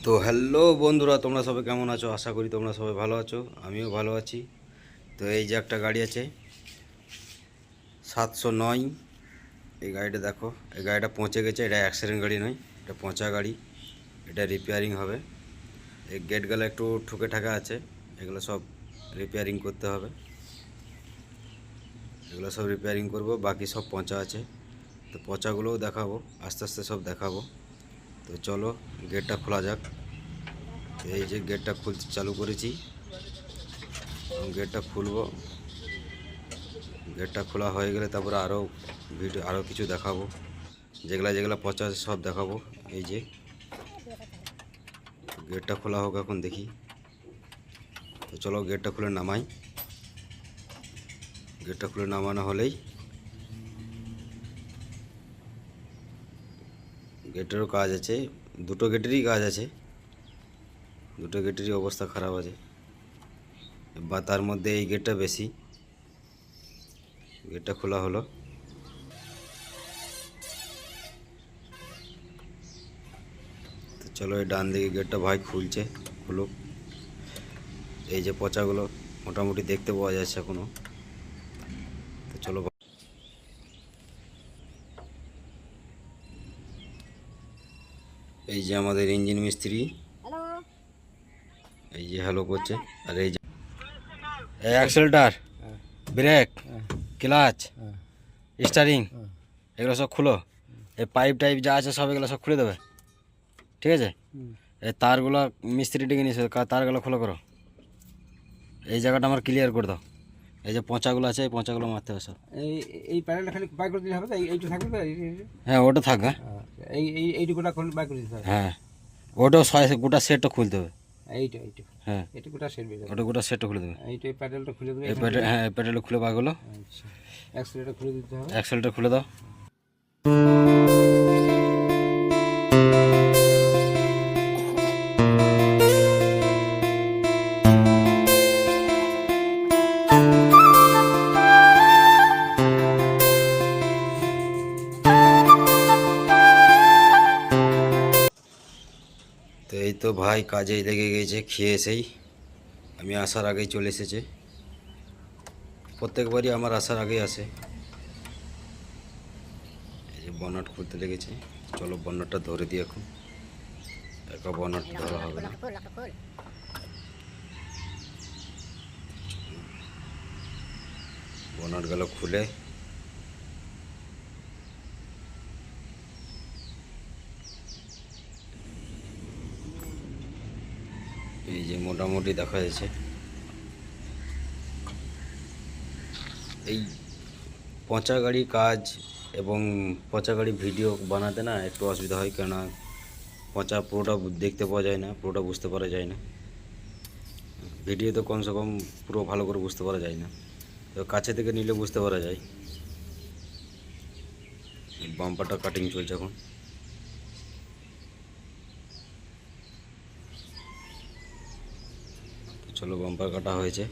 তো হ্যালো বন্ধুরা, তোমরা সবাই কেমন আছো? আশা করি তোমরা সবাই ভালো আছো, আমিও ভালো আছি। তো এই যে একটা গাড়ি আছে 709, এই গাড়িটা দেখো। এই গাড়িটা পৌঁছে গেছে। এটা অ্যাক্সিডেন্ট গাড়ি নয়, এটা পচা গাড়ি। এটা রিপেয়ারিং হবে। এই গেটগুলো একটু ঠুকে ঠাকা আছে, এগুলো সব রিপেয়ারিং করতে হবে। এগুলো সব রিপেয়ারিং করব, বাকি সব পচা আছে। তো পচাগুলোও দেখাবো, আস্তে আস্তে সব দেখাবো। তো চলো গেটটা খোলা যাক। এই যে গেটটা খুলতে চালু করেছি, গেটটা খুলবো। গেটটা খোলা হয়ে গেলে তারপরে আরও কিছু দেখাবো, যেগুলা যেগুলা পচা আছে সব দেখাবো। এই যে গেটটা খোলা হোক, এখন দেখি। তো চলো গেটটা খুলে নামাই। গেটটা খুলে নামানো হলেই গেটেরও কাজ আছে, দুটো গেটেরই কাজ আছে। দুটো গেটেরই অবস্থা খারাপ আছে, বা তার মধ্যে এই গেটটা বেশি। গেটটা খোলা হলো। তো চলো এই ডান দিকে গেটটা ভাই খুলছে, খুলুক। এই যে পচাগুলো মোটামুটি দেখতে পাওয়া যাচ্ছে এখনো। তো চলো, এই যে আমাদের ইঞ্জিন মিস্ত্রি, এই যে হ্যালো করছে। আর এই যে অ্যাক্সেলেটার, ব্রেক, ক্লাচ, স্টারিং, এগুলো সব খুলো। এই পাইপ টাইপ যা আছে সব এগুলো সব খুলে দেবে, ঠিক আছে? এই তারগুলো মিস্ত্রি ডেকে নিয়েছে, তারগুলো খুলে করো। এই জায়গাটা আমার ক্লিয়ার করে দাও। এই যে পচাগুলো আছে, এই পচাগুলো মারতে হবে সব। এই প্যানেলটা খালি বাই করে দিলে হবে তো? এইটা থাকবে তো? হ্যাঁ ওটা থাক। হ্যাঁ এইটুকুটা বাই করে দিতে হবে। হ্যাঁ, ওটাও গোটা সেটটা খুলতে হবে। এইটা হ্যাঁ, এটা গোটা সেট বের ওটা গোটা সেটটা খুলে দেবে। এই প্যানেলটা খুলে দেবে। এই প্যাডেল, হ্যাঁ এই প্যাডেলটা খুলে বাগুলো। আচ্ছা, অ্যাক্সেলেটার খুলে দিতে হবে। অ্যাক্সেলটা খুলে দাও। তো এই তো ভাই কাজেই লেগে গেছে, খেয়ে এসেই। আমি আসার আগেই চলে এসেছে, প্রত্যেকবারই আমার আসার আগেই আসে। এই যে বনাট খুলতে লেগেছে। চলো বনাটটা ধরে দিই এখন, একা বনাট ধরা হবে না। বনাট গেল খুলে। এই যে মোটামুটি দেখা যাচ্ছে। এই পচা গাড়ি কাজ এবং পচা গাড়ি ভিডিও বানাতে না একটু অসুবিধা হয়, কেননা পচা পুরোটা দেখতে পাওয়া যায় না, পুরোটা বুঝতে পারা যায় না। ভিডিও তো কমসে কম পুরো ভালো করে বুঝতে পারা যায় না, তো কাছে থেকে নিলে বুঝতে পারা যায়। বাম্পারটা কাটিং চলছে এখন। চলো বাম্পার কাটা হয়েছে।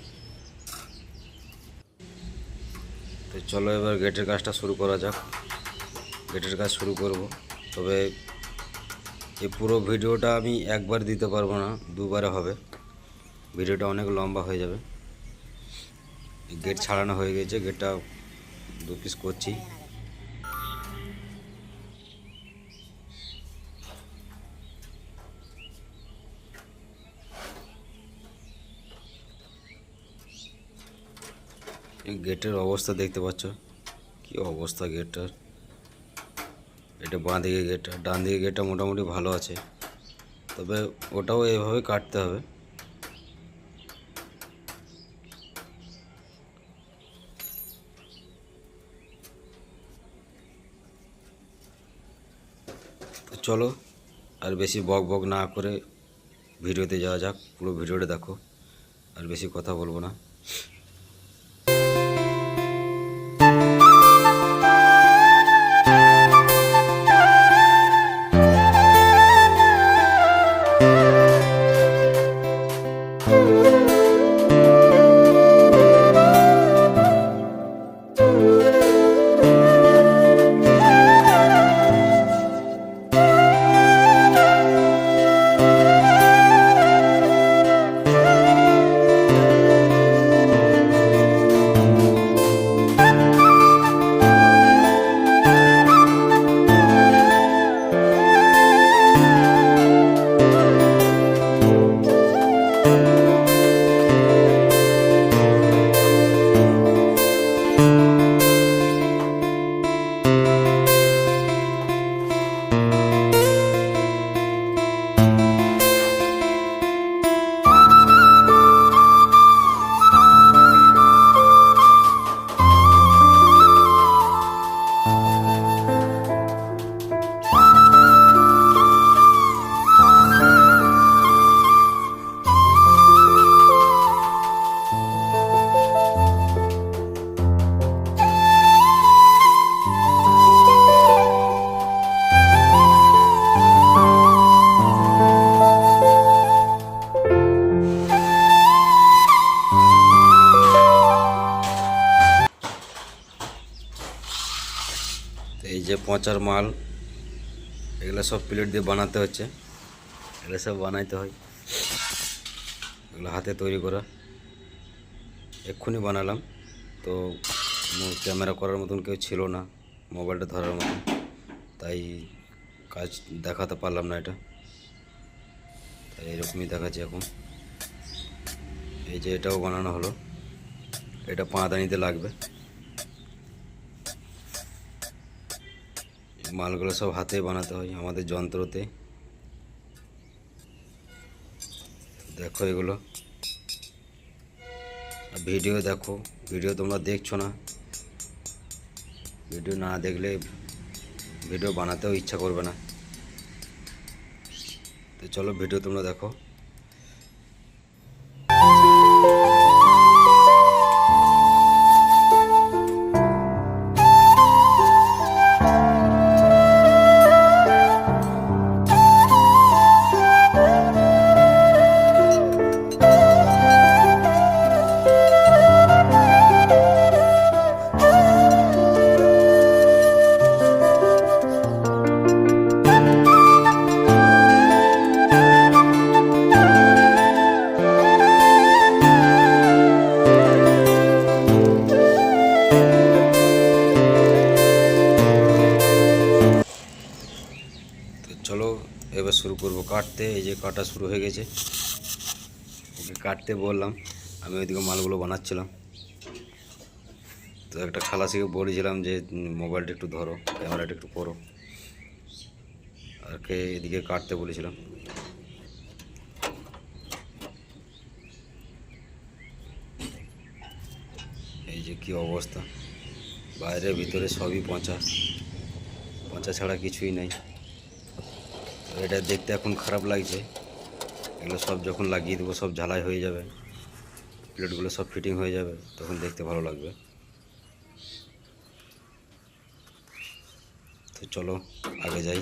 তো চলো এবার গেটের কাজটা শুরু করা যাক। গেটের কাজ শুরু করব, তবে এই পুরো ভিডিওটা আমি একবার দিতে পারবো না, দুবারে হবে। ভিডিওটা অনেক লম্বা হয়ে যাবে। গেট ছাড়ানো হয়ে গেছে, গেটটা দু পিস করছি। এই গেটের অবস্থা দেখতে পাচ্ছ, কি অবস্থা গেটটার। এটা বাঁ দিকে গেটটা, ডান দিকে গেটটা মোটামুটি ভালো আছে, তবে ওটাও এভাবে কাটতে হবে। তো চলো আর বেশি বক বক না করে ভিডিওতে যাওয়া যাক। পুরো ভিডিওটা দেখো, আর বেশি কথা বলবো না। পচার মাল, এগুলো সব প্লেট দিয়ে বানাতে হচ্ছে, এগুলো সব বানাইতে হয়, এগুলো হাতে তৈরি করা। এক্ষুনি বানালাম, তো ক্যামেরা করার মতন কেউ ছিল না, মোবাইলটা ধরার মতন, তাই কাজ দেখাতে পারলাম না এটা, তাই এরকমই দেখাচ্ছি এখন। এই যে এটাও বানানো হলো, এটা পাঁদানিতে লাগবে। মালগুলো সব হাতে বানাতে হয় আমাদের যন্ত্রতে। দেখো এগুলো, ভিডিও দেখো, ভিডিও তোমরা দেখছো না, ভিডিও না দেখলে ভিডিও বানাতেও ইচ্ছা করবে না। তো চলো ভিডিও তোমরা দেখো। তো চলো এবার শুরু করব কাটতে। এই যে কাটা শুরু হয়ে গেছে, ওকে কাটতে বললাম, আমি ওইদিকে মালগুলো বানাচ্ছিলাম। তো একটা খালাসিকে বলেছিলাম যে মোবাইলটা একটু ধরো, ক্যামেরাটা একটু করো, আর কে এদিকে কাটতে বলেছিলাম। এই যে কি অবস্থা, বাইরে ভিতরে সবই পচা, পচা ছাড়া কিছুই নাই। তো এটা দেখতে এখন খারাপ লাগছে, এগুলো সব যখন লাগিয়ে দেবো সব ঝালাই হয়ে যাবে, প্লেটগুলো সব ফিটিং হয়ে যাবে, তখন দেখতে ভালো লাগবে। তো চলো আগে যাই।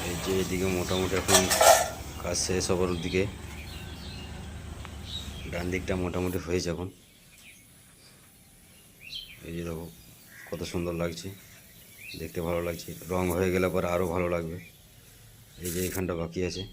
এই যে এদিকে মোটামুটি এখন কাজ শেষ হবার দিকে, ডান দিকটা মোটামুটি হয়েছে এখন। এই যে দেখো কত সুন্দর লাগছে, দেখতে ভালো লাগছে, রং হয়ে গেলে পরে আরও ভালো লাগবে। এই যে এখানটা বাকি আছে।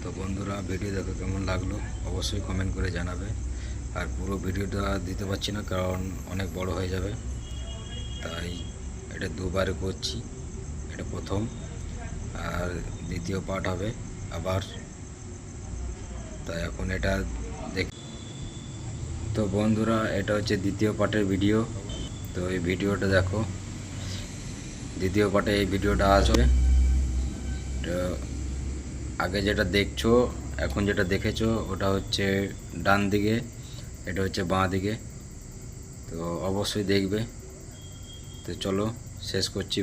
তো বন্ধুরা ভিডিও দেখো কেমন লাগলো অবশ্যই কমেন্ট করে জানাবে। আর পুরো ভিডিওটা দিতে পারছি না কারণ অনেক বড় হয়ে যাবে, তাই এটা দুবারে করছি। এটা প্রথম, আর দ্বিতীয় পার্ট হবে আবার। তাই এখন এটা দেখ। তো বন্ধুরা এটা হচ্ছে দ্বিতীয় পার্টের ভিডিও। তো এই ভিডিওটা দেখো, দ্বিতীয় পার্টে এই ভিডিওটা আসবে। তো আগে যেটা দেখছো, এখন যেটা দেখেছো ওটা হচ্ছে ডান দিকে, এটা হচ্ছে বাঁ দিকে। তো অবশ্যই দেখবে। তো চলো শেষ করছি।